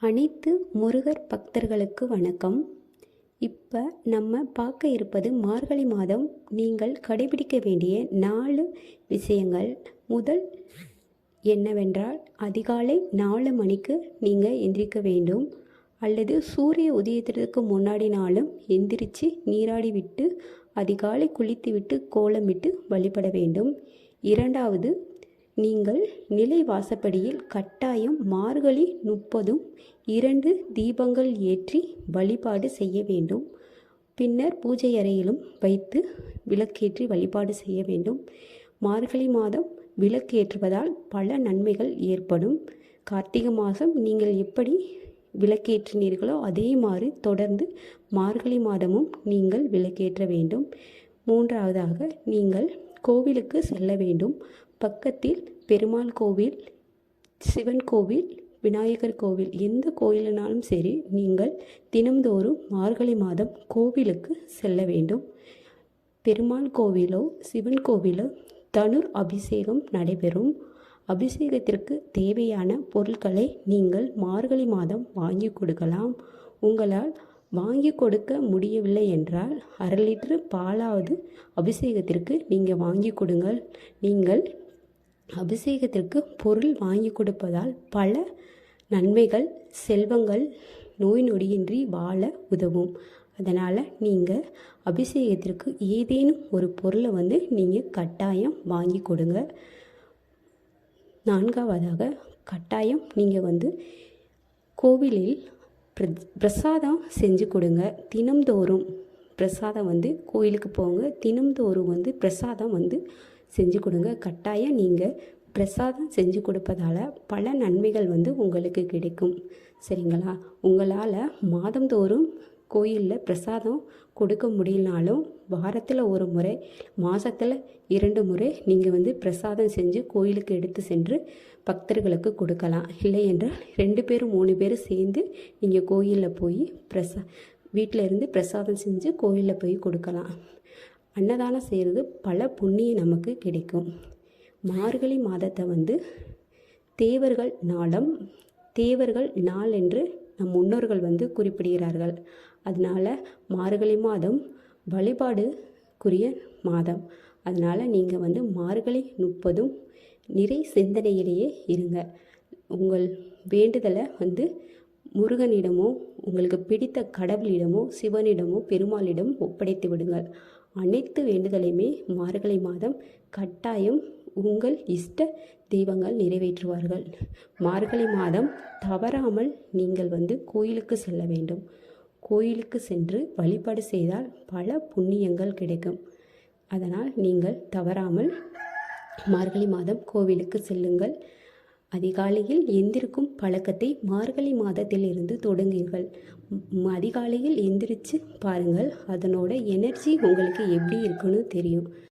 அனைத்து முருகர் பக்தர்களுக்கு வணக்கம். இப்போ நம்ம பார்க்க இருப்பது மார்கழி மாதம் நீங்கள் கடைபிடிக்க வேண்டிய 4 விஷயங்கள். முதல் என்னவென்றால், அதிகாலை 4 மணிக்கு நீங்கள் எந்திரிக்க வேண்டும். அல்லது சூரிய உதயத்திற்கு முன்னாடி நாளும் எந்திரிச்சு நீராடி விட்டு அதிகாலை குளித்துவிட்டு கோலமிட்டு வழிபட வேண்டும். இரண்டாவது, நீங்கள் நிலை வாசப்படியில் கட்டாயம் மார்கழி 30 2 தீபங்கள் ஏற்றி வழிபாடு செய்ய வேண்டும். பின்னர் பூஜை அறையிலும் வைத்து விளக்கேற்றி வழிபாடு செய்ய வேண்டும். மார்கழி மாதம் விளக்கேற்றுவதால் பல நன்மைகள் ஏற்படும். கார்த்திகை மாதம் நீங்கள் எப்படி விளக்கேற்றினீர்களோ அதே மாதிரி தொடர்ந்து மார்கழி மாதமும் நீங்கள் விளக்கேற்ற வேண்டும். மூன்றாவதாக, நீங்கள் கோவிலுக்கு செல்ல வேண்டும். பக்கத்தில் பெருமாள் கோவில், சிவன் கோவில், விநாயகர் கோவில், எந்த கோயிலினாலும் சரி நீங்கள் தினம்தோறும் மார்கழி மாதம் கோவிலுக்கு செல்ல வேண்டும். பெருமாள் கோவிலோ சிவன் கோவிலோ தனுர் அபிஷேகம் நடைபெறும். அபிஷேகத்திற்கு தேவையான பொருட்களை நீங்கள் மார்கழி மாதம் வாங்கி கொடுக்கலாம். உங்களால் வாங்கி கொடுக்க முடியவில்லை என்றால் 1/2 லிட்டர் பாலாவது அபிஷேகத்திற்கு நீங்கள் வாங்கி கொடுங்கள். நீங்கள் அபிஷேகத்திற்கு பொருள் வாங்கி கொடுப்பதால் பல நன்மைகள், செல்வங்கள், நோய் நொடியின்றி வாழ உதவும். அதனால் நீங்கள் அபிஷேகத்திற்கு ஏதேனும் ஒரு பொருளை நீங்கள் கட்டாயம் வாங்கி கொடுங்க. நான்காவதாக, கட்டாயம் நீங்கள் கோவிலில் பிரசாதம் செஞ்சு கொடுங்க. தினம்தோறும் பிரசாதம் கோயிலுக்கு போங்க. தினம்தோறும் பிரசாதம் செஞ்சு கொடுங்க. கட்டாயம் நீங்கள் பிரசாதம் செஞ்சு கொடுப்பதால் பல நன்மைகள் உங்களுக்கு கிடைக்கும். சரிங்களா? உங்களால் மாதந்தோறும் கோயிலில் பிரசாதம் கொடுக்க முடியலனாலும் வாரத்தில் 1 முறை, மாதத்தில் 2 முறை நீங்கள் பிரசாதம் செஞ்சு கோயிலுக்கு எடுத்து சென்று பக்தர்களுக்கு கொடுக்கலாம். இல்லை என்றால் 2 பேரும் 3 பேரும் சேர்ந்து நீங்கள் கோயிலில் போய் வீட்டில் இருந்து பிரசாதம் செஞ்சு கோயிலில் போய் கொடுக்கலாம். அன்னதானம் செய்கிறது பல புண்ணியம் நமக்கு கிடைக்கும். மார்கழி மாதத்தை தேவர்கள் நாள் என்று நம் முன்னோர்கள் குறிப்பிடுகிறார்கள். அதனால் மார்கழி மாதம் வழிபாடுக்குரிய மாதம். அதனால் நீங்கள் மார்கழி 30 நிறை சிந்தனையிலேயே இருங்க. உங்கள் வேண்டுதலை முருகனிடமோ உங்களுக்கு பிடித்த கடவுளிடமோ சிவனிடமோ பெருமாளிடம் ஒப்படைத்து விடுங்கள். அனைத்து வேண்டுதலையுமே மார்கழி மாதம் கட்டாயம் உங்கள் இஷ்ட தெய்வங்கள் நிறைவேற்றுவார்கள். மார்கழி மாதம் தவறாமல் நீங்கள் கோயிலுக்கு செல்ல வேண்டும். கோயிலுக்கு சென்று வழிபாடு செய்தால் பல புண்ணியங்கள் கிடைக்கும். அதனால் நீங்கள் தவறாமல் மார்கழி மாதம் கோவிலுக்கு செல்லுங்கள். அதிகாலையில் எந்திரிக்கும் பழக்கத்தை மார்கழி மாதத்தில் இருந்து தொடங்குங்கள். அதிகாலையில் எந்திரிச்சு பாருங்கள், அதனோட எனர்ஜி உங்களுக்கு எப்படி இருக்குன்னு தெரியும்.